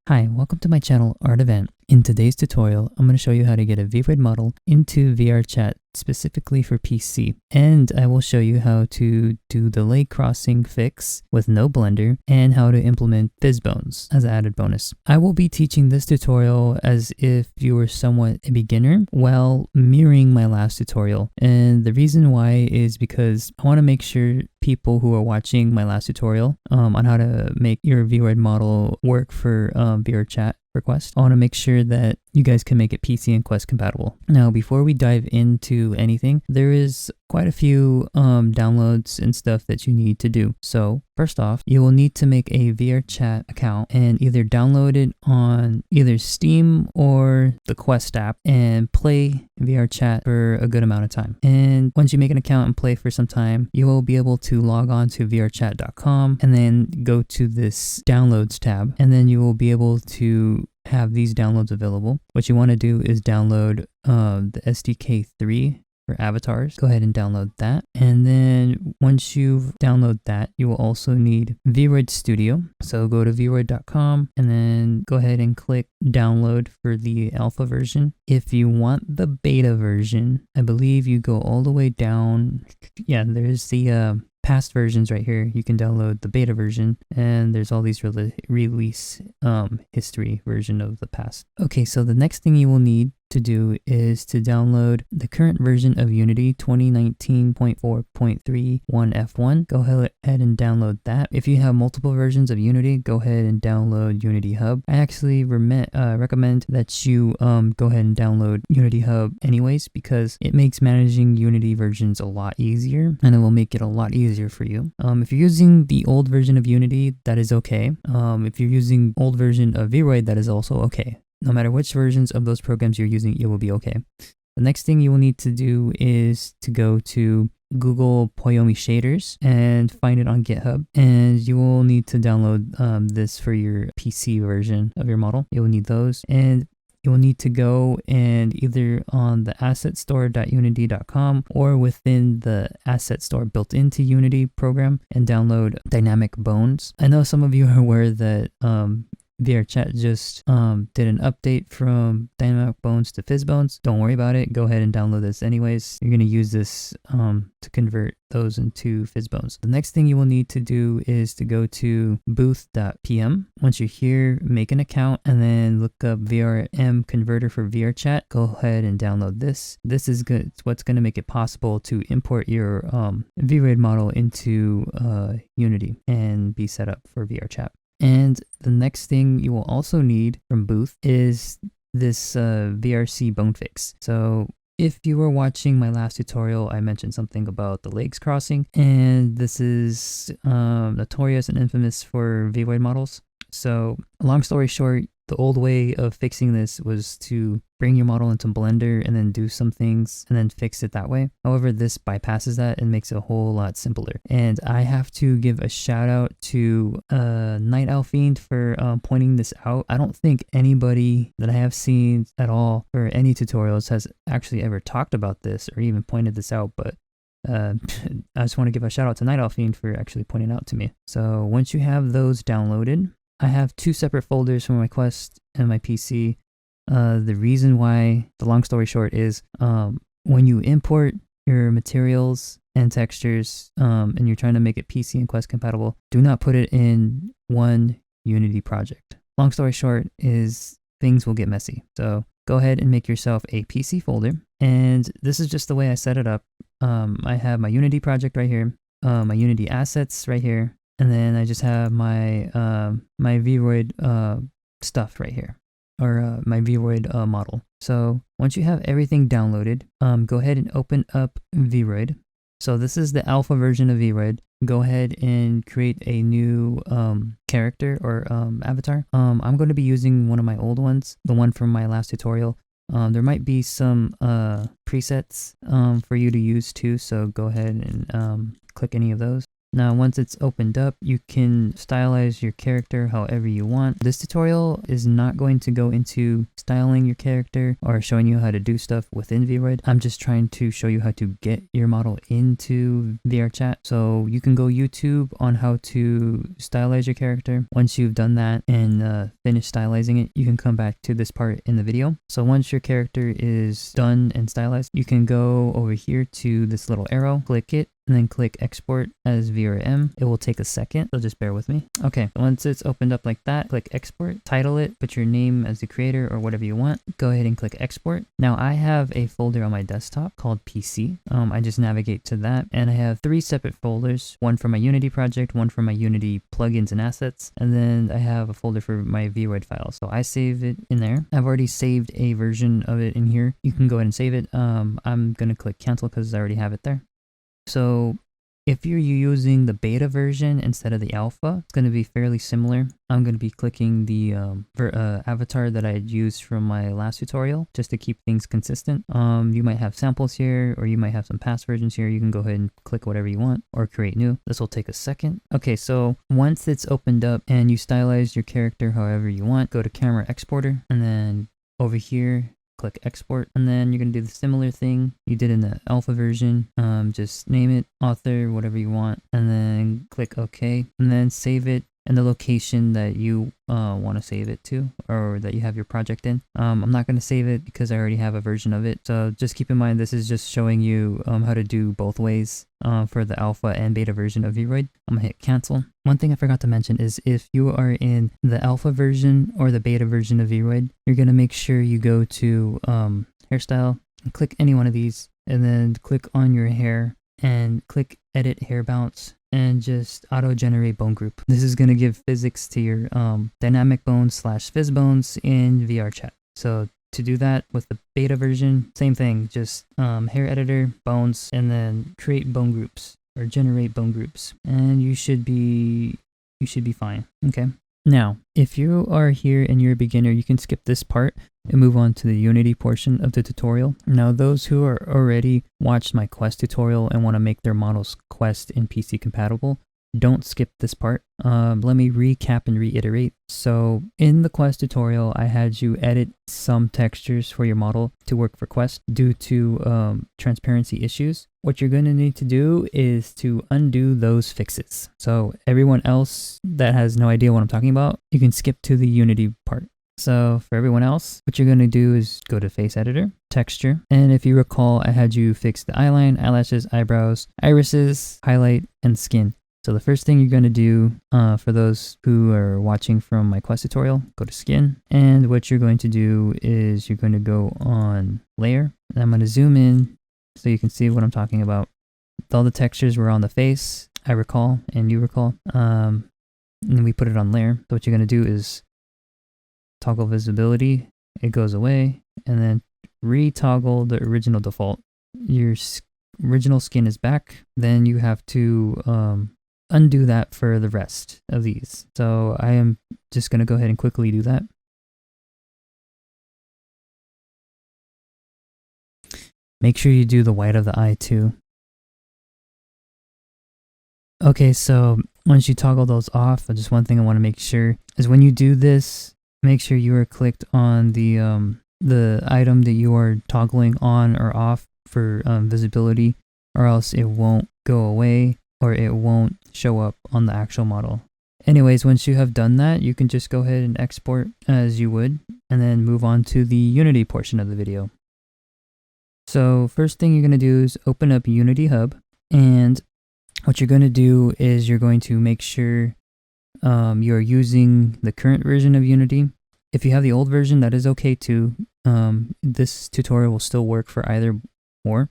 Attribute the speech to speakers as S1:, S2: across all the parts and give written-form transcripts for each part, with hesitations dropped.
S1: Hi, welcome to my channel Art Event. In today's tutorial, I'm going to show you how to get a Vroid model into VRchat specifically for PC. And I will show you how to do the leg crossing fix with no blender and how to implement fizzbones as an added bonus. I will be teaching this tutorial as if you were somewhat a beginner while mirroring my last tutorial. And the reason why is because I want to make sure people who are watching my last tutorial on how to make your Vroid model work for VRchat request. I want to make sure that you guys can make it PC and Quest compatible. Now, before we dive into anything, there is quite a few downloads and stuff that you need to do. So first off, you will need to make a VRchat account and either download it on either Steam or the Quest app and play VRchat for a good amount of time. And once you make an account and play for some time, you will be able to log on to vrchat.com and then go to this downloads tab, and then you will be able to have these downloads available. What you want to do is download the SDK 3 for avatars. Go ahead and download that. And then once you've downloaded that, you will also need Vroid Studio. So go to vroid.com and then go ahead and click download for the alpha version. If you want the beta version, I believe you go all the way down. Yeah, there's the past versions right here. You can download the beta version, and there's all these release history version of the past. Okay, so the next thing you will need to do is to download the current version of Unity 2019.4.31F1. Go ahead and download that. If you have multiple versions of Unity, go ahead and download Unity Hub. I actually recommend that you go ahead and download Unity Hub anyways, because it makes managing Unity versions a lot easier, and it will make it a lot easier for you. If you're using the old version of Unity, that is okay. If you're using old version of Vroid, that is also okay. No matter which versions of those programs you're using, it will be okay. The next thing you will need to do is to go to Google Poiyomi Shaders and find it on GitHub. And you will need to download this for your PC version of your model. You will need those. And you will need to go and either on the assetstore.unity.com or within the asset store built into Unity program and download dynamic bones. I know some of you are aware that VRchat just did an update from dynamic bones to fizzbones. Don't worry about it. Go ahead and download this anyways. You're going to use this to convert those into fizzbones. The next thing you will need to do is to go to booth.pm. Once you're here, make an account and then look up VRM converter for VRchat. Go ahead and download this. This is good. It's what's going to make it possible to import your Vroid model into Unity and be set up for VRchat. And the next thing you will also need from Booth is this VRC Bone Fix. So if you were watching my last tutorial, I mentioned something about the legs crossing, and this is notorious and infamous for Vroid models. So long story short, the old way of fixing this was to bring your model into Blender and then do some things and then fix it that way. However, this bypasses that and makes it a whole lot simpler. And I have to give a shout out to Night Owl Fiend for pointing this out. I don't think anybody that I have seen at all for any tutorials has actually ever talked about this or even pointed this out, but I just want to give a shout out to Night Owl Fiend for actually pointing it out to me. So once you have those downloaded, I have two separate folders for my Quest and my PC. The reason why, the long story short, is when you import your materials and textures and you're trying to make it PC and Quest compatible, do not put it in one Unity project. Long story short is things will get messy. So go ahead and make yourself a PC folder. And this is just the way I set it up. I have my Unity project right here, my Unity assets right here, and then I just have my my Vroid stuff right here, or my Vroid model. So once you have everything downloaded, go ahead and open up Vroid. So this is the alpha version of Vroid. Go ahead and create a new character or avatar. I'm going to be using one of my old ones, the one from my last tutorial. There might be some presets for you to use too, so go ahead and click any of those. Now once it's opened up, you can stylize your character however you want. This tutorial is not going to go into styling your character or showing you how to do stuff within Vroid. I'm just trying to show you how to get your model into VRchat. So you can go YouTube on how to stylize your character. Once you've done that and finish stylizing it, you can come back to this part in the video. So once your character is done and stylized, you can go over here to this little arrow, click it, and then click export as VRM. It will take a second, so just bear with me. Okay, once it's opened up like that, click export, title it, put your name as the creator or whatever you want. Go ahead and click export. Now I have a folder on my desktop called PC. I just navigate to that, and I have 3 separate folders, one for my Unity project, one for my Unity plugins and assets, and then I have a folder for my Vroid files. So I save it in there. I've already saved a version of it in here. You can go ahead and save it. I'm gonna click cancel because I already have it there. So if you're using the beta version instead of the alpha, it's going to be fairly similar. I'm going to be clicking the avatar that I had used from my last tutorial just to keep things consistent. You might have samples here, or you might have some past versions here. You can go ahead and click whatever you want or create new. This will take a second. Okay, so once it's opened up and you stylize your character however you want, go to camera exporter, and then over here, click export, and then you're going to do the similar thing you did in the alpha version. Just name it, author, whatever you want, and then click OK, and then save it in the location that you want to save it to, or that you have your project in. I'm not going to save it because I already have a version of it, so just keep in mind this is just showing you how to do both ways for the alpha and beta version of Vroid. I'm going to hit cancel. One thing I forgot to mention is if you are in the alpha version or the beta version of Vroid, you're going to make sure you go to hairstyle and click any one of these, and then click on your hair and click edit hair bounce and just auto generate bone group. This is going to give physics to your dynamic bones / fizz bones in VRchat. So to do that with the beta version, same thing, just hair editor, bones, and then create bone groups or generate bone groups, and you should be fine. Okay. Now, if you are here and you're a beginner, you can skip this part and move on to the Unity portion of the tutorial. Now, those who are already watched my Quest tutorial and want to make their models Quest and PC compatible, don't skip this part. Let me recap and reiterate. So in the Quest tutorial, I had you edit some textures for your model to work for Quest due to transparency issues. What you're going to need to do is to undo those fixes. So everyone else that has no idea what I'm talking about, you can skip to the Unity part. So for everyone else, what you're going to do is go to face editor, texture, and if you recall, I had you fix the eyeline, eyelashes, eyebrows, irises, highlight, and skin. So the first thing you're going to do for those who are watching from my Quest tutorial, go to skin, and what you're going to do is you're going to go on layer, and I'm going to zoom in so you can see what I'm talking about. All the textures were on the face, I recall, and you recall, and then we put it on layer. So what you're going to do is toggle visibility, it goes away, and then re-toggle the original default. Your original skin is back, then you have to undo that for the rest of these. So I am just going to go ahead and quickly do that. Make sure you do the white of the eye too. Okay, so once you toggle those off, just one thing I want to make sure is when you do this, make sure you are clicked on the item that you are toggling on or off for visibility, or else it won't go away or it won't show up on the actual model. Anyways, once you have done that, you can just go ahead and export as you would, and then move on to the Unity portion of the video. So first thing you're going to do is open up Unity Hub, and what you're going to do is you're going to make sure you're using the current version of Unity. If you have the old version, that is okay too. This tutorial will still work for either or,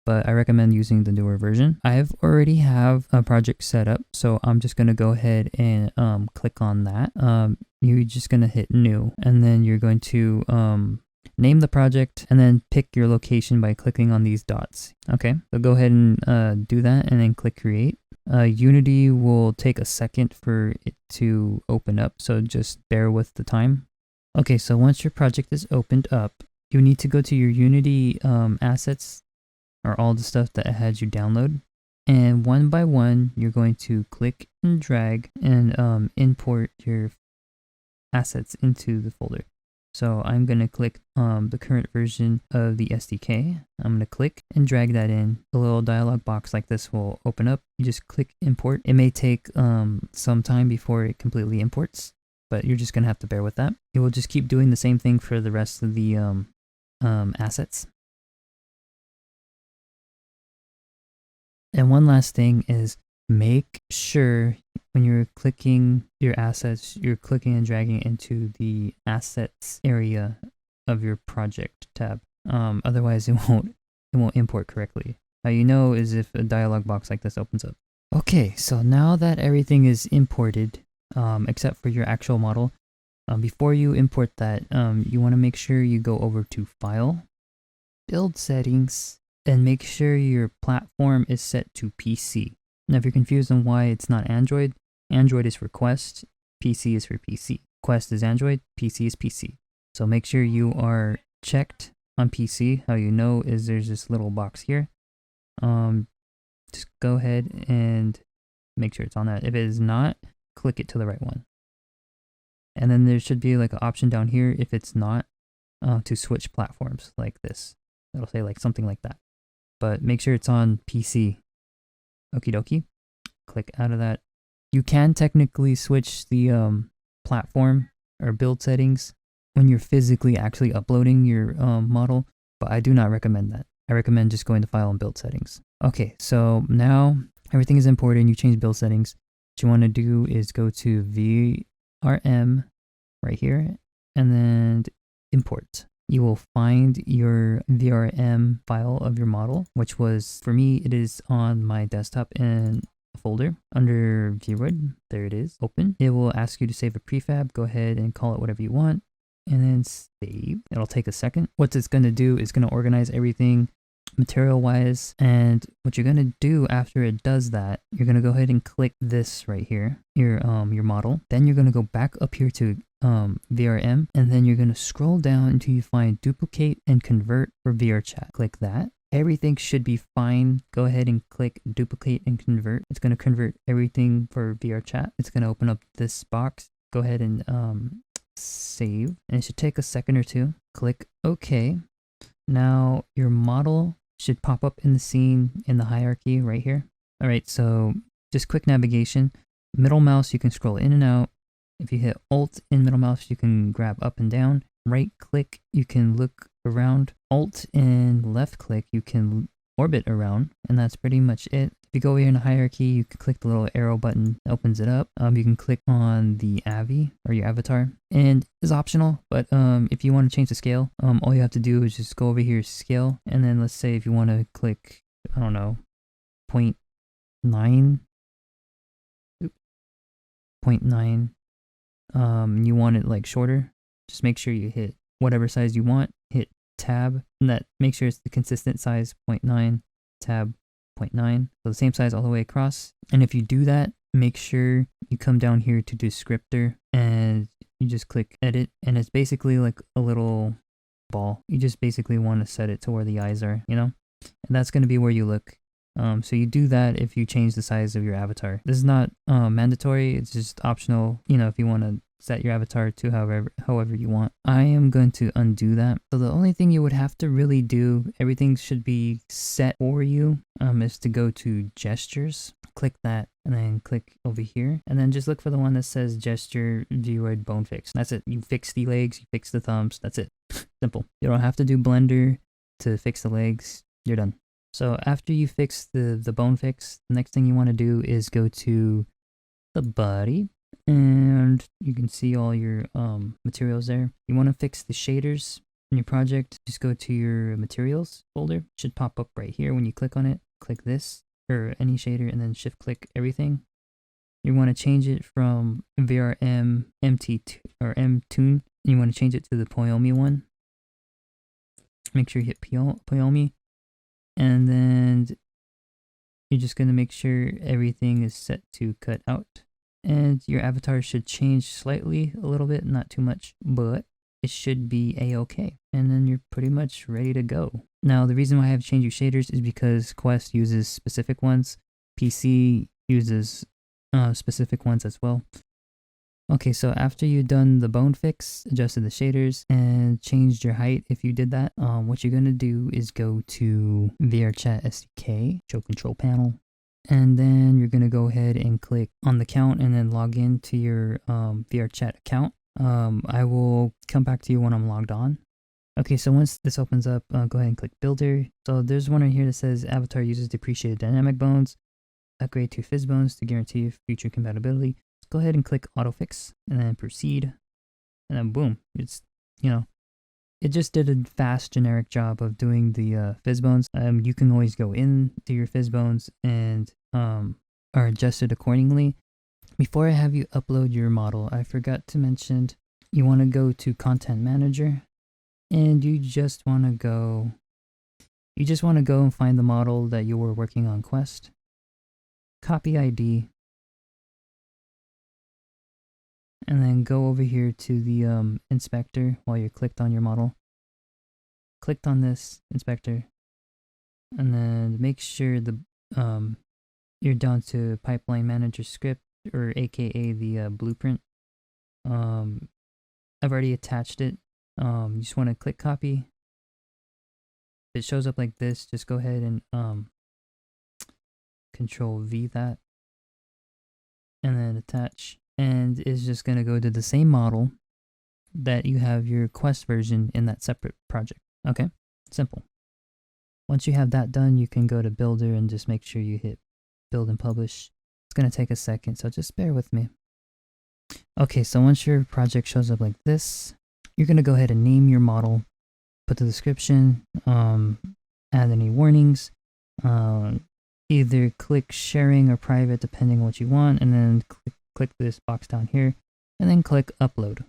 S1: but I recommend using the newer version. I already have a project set up, so I'm just going to go ahead and click on that. You're just going to hit new, and then you're going to name the project, and then pick your location by clicking on these dots. Okay, so go ahead and do that, and then click create. Unity will take a second for it to open up, so just bear with the time. Okay, so once your project is opened up, you need to go to your Unity assets, or all the stuff that I had you download. And one by one, you're going to click and drag and import your assets into the folder. So I'm going to click the current version of the SDK. I'm going to click and drag that in. A little dialog box like this will open up. You just click import. It may take some time before it completely imports, but you're just going to have to bear with that. It will just keep doing the same thing for the rest of the assets. And one last thing is make sure when you're clicking your assets, you're clicking and dragging into the assets area of your project tab. Otherwise it won't import correctly. How you know is if a dialog box like this opens up. Okay, so now that everything is imported, except for your actual model, before you import that, you want to make sure you go over to File, Build Settings, and make sure your platform is set to PC. Now if you're confused on why it's not Android, Android is for Quest, PC is for PC. Quest is Android, PC is PC. So make sure you are checked on PC. How you know is there's this little box here. Just go ahead and make sure it's on that. If it is not, click it to the right one. And then there should be like an option down here if it's not, to switch platforms like this. It'll say like something like that. But make sure it's on PC. Okie dokie. Click out of that. You can technically switch the platform or build settings when you're physically actually uploading your model, but I do not recommend that. I recommend just going to File and Build Settings. Okay, so now everything is imported and you change build settings. What you want to do is go to VRM right here and then import. You will find your VRM file of your model, which was, for me, it is on my desktop in a folder under Vroid. There it is, open. It will ask you to save a prefab. Go ahead and call it whatever you want and then save. It'll take a second. What it's going to do is going to organize everything material wise, and what you're going to do after it does that, you're going to go ahead and click this right here, your model. Then you're going to go back up here to VRM, and then you're going to scroll down until you find duplicate and convert for VRchat. Click that. Everything should be fine. Go ahead and click duplicate and convert. It's going to convert everything for VRchat. It's going to open up this box. Go ahead and save, and it should take a second or two. Click OK. Now your model should pop up in the scene in the hierarchy right here. All right, so just quick navigation. Middle mouse, you can scroll in and out. If you hit Alt in middle mouse, you can grab up and down. Right click, you can look around. Alt and left click, you can orbit around, and that's pretty much it. If you go over here in the hierarchy, you can click the little arrow button that opens it up. You can click on the Avi or your avatar, and it's optional, but if you want to change the scale, all you have to do is just go over here, scale, and then let's say if you want to click, I don't know, 0.9, 0.9, you want it like shorter, just make sure you hit whatever size you want, hit tab, and that make sure it's the consistent size, 0.9, tab, 0.9, so the same size all the way across. And if you do that, make sure you come down here to descriptor and you just click edit, and it's basically like a little ball. You just basically want to set it to where the eyes are, you know, and that's going to be where you look. So you do that if you change the size of your avatar. This is not mandatory, it's just optional, you know, if you want to set your avatar to however you want. I am going to undo that. So the only thing you would have to really do, everything should be set for you, is to go to gestures, click that, and then click over here, and then just look for the one that says gesture Vroid Bone Fix. That's it. You fix the legs, you fix the thumbs, that's it. Simple. You don't have to do Blender to fix the legs. You're done. So after you fix the bone fix, the next thing you want to do is go to the body, and you can see all your materials there. You want to fix the shaders in your project. Just go to your materials folder. It should pop up right here when you click on it. Click this or any shader and then shift click everything. You want to change it from VRM MT or MTune. You want to change it to the Poiyomi one. Make sure you hit Poiyomi, and then you're just going to make sure everything is set to cut out. And your avatar should change slightly, a little bit, not too much, but it should be a-okay. And then you're pretty much ready to go. Now, the reason why I have changed your shaders is because Quest uses specific ones. PC uses specific ones as well. Okay, so after you've done the bone fix, adjusted the shaders, and changed your height, if you did that, what you're going to do is go to VRchat SDK, show control panel, and then you're going to go ahead and click on the count and then log in to your VRchat account. I will come back to you when I'm logged on. Okay, so once this opens up, go ahead and click Builder. So there's one right here that says Avatar uses depreciated dynamic bones. Upgrade to fizz bones to guarantee future compatibility. Go ahead and click Auto Fix and then proceed. And then boom, it's, it just did a fast generic job of doing the fizz bones. You can always go into your fizz bones and are adjusted accordingly. Before I have you upload your model, I forgot to mention you want to go to Content Manager. And you just want to go and find the model that you were working on Quest. Copy ID. And then go over here to the inspector while you're clicked on your model. Clicked on this inspector. And then make sure you're down to Pipeline Manager Script, or aka the blueprint. I've already attached it. You just want to click copy. If it shows up like this, just go ahead and Control V that, and then attach. And it's just going to go to the same model that you have your Quest version in that separate project. Okay, simple. Once you have that done, you can go to Builder and just make sure you hit Build and Publish. It's going to take a second, so just bear with me. Okay, so once your project shows up like this, you're going to go ahead and name your model, put the description, add any warnings, either click sharing or private depending on what you want, and then click this box down here, and then click upload.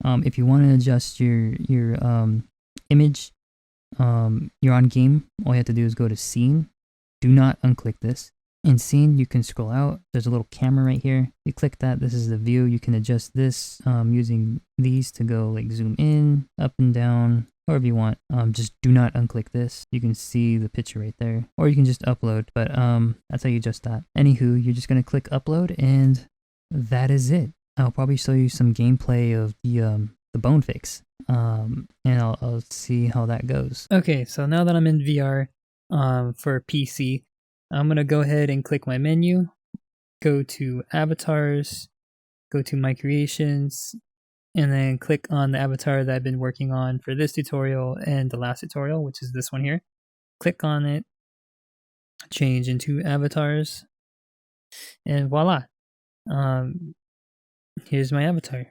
S1: If you want to adjust your image, you're on game, all you have to do is go to scene. Do not unclick this. In scene, you can scroll out. There's a little camera right here. You click that. This is the view. You can adjust this using these to go like zoom in, up and down, however you want. Just do not unclick this. You can see the picture right there, or you can just upload. But that's how you adjust that. Anywho, you're just gonna click upload, and that is it. I'll probably show you some gameplay of the bone fix, and I'll see how that goes. Okay, so now that I'm in VR for PC, I'm going to go ahead and click my menu, go to avatars, go to my creations, and then click on the avatar that I've been working on for this tutorial and the last tutorial, which is this one here. Click on it, change into avatars, and voila. Here's my avatar.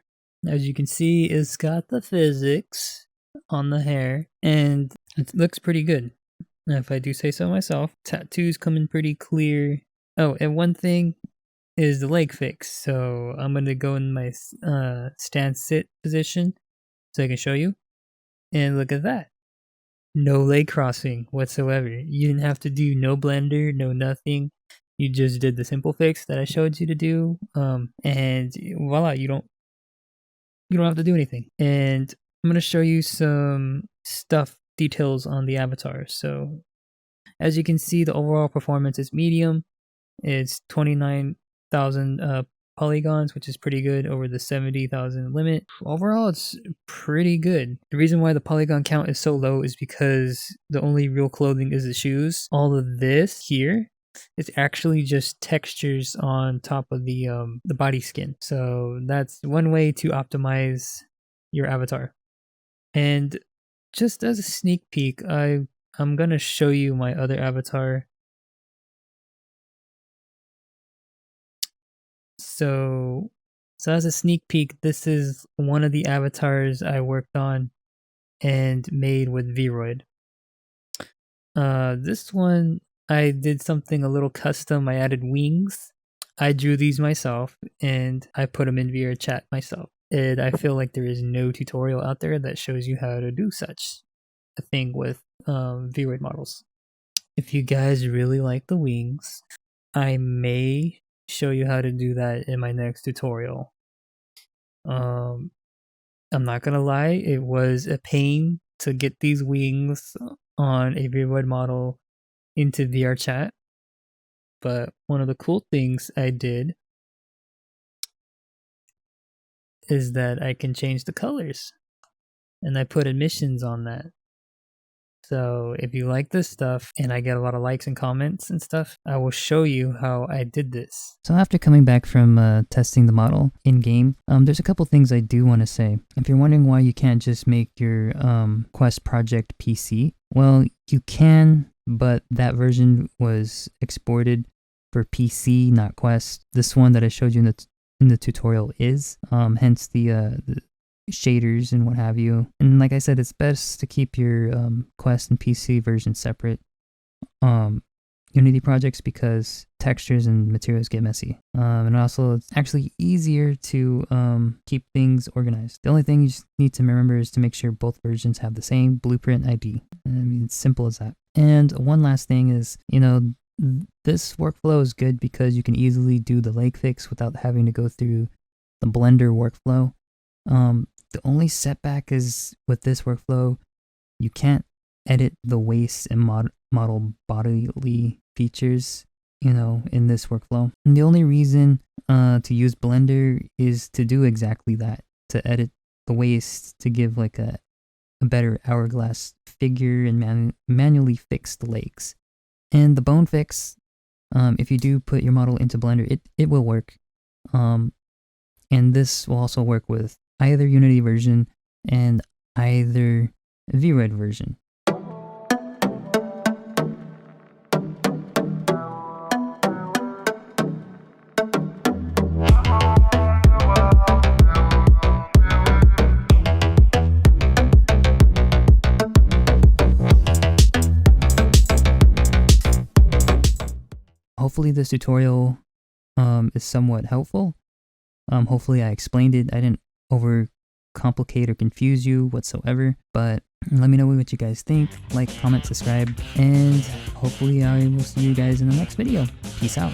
S1: As you can see, it's got the physics on the hair, and it looks pretty good. If I do say so myself. Tattoos come in pretty clear. Oh, and one thing is the leg fix. So I'm going to go in my stand sit position so I can show you. And look at that. No leg crossing whatsoever. You didn't have to do no blender, no nothing. You just did the simple fix that I showed you to do. And voila, you don't have to do anything. And I'm going to show you some details on the avatar. So as you can see, the overall performance is medium. It's 29,000 polygons, which is pretty good over the 70,000 limit. Overall, it's pretty good. The reason why the polygon count is so low is because the only real clothing is the shoes. All of this here is actually just textures on top of the body skin. So that's one way to optimize your avatar. And just as a sneak peek, I'm going to show you my other avatar. So as a sneak peek, this is one of the avatars I worked on and made with Vroid. This one, I did something a little custom. I added wings. I drew these myself, and I put them in VRchat myself. And I feel like there is no tutorial out there that shows you how to do such a thing with Vroid models. If you guys really like the wings, I may show you how to do that in my next tutorial. I'm not gonna lie, it was a pain to get these wings on a Vroid model into VRchat.
S2: but one of the cool things I did is that I can change the colors, and I put emissions on that. So if you like this stuff and I get a lot of likes and comments and stuff, I will show you how I did this.
S1: So after coming back from testing the model in-game, there's a couple things I do want to say. If you're wondering why you can't just make your Quest project PC, well, you can, but that version was exported for PC, not Quest. This one that I showed you in the tutorial is, hence the shaders and what have you. And like I said, it's best to keep your Quest and PC version separate Unity projects because textures and materials get messy. And also it's actually easier to keep things organized. The only thing you just need to remember is to make sure both versions have the same blueprint ID. I mean, it's simple as that. And one last thing is, you know, this workflow is good because you can easily do the leg fix without having to go through the Blender workflow. The only setback is with this workflow, you can't edit the waist and model bodily features, you know, in this workflow. And the only reason to use Blender is to do exactly that, to edit the waist to give like a better hourglass figure and manually fix the legs. And the bone fix, if you do put your model into Blender, it will work. And this will also work with either Unity version and either Vroid version. Hopefully this tutorial is somewhat helpful. Hopefully I explained it. I didn't overcomplicate or confuse you whatsoever, but let me know what you guys think. Like, comment, subscribe, and hopefully I will see you guys in the next video. Peace out.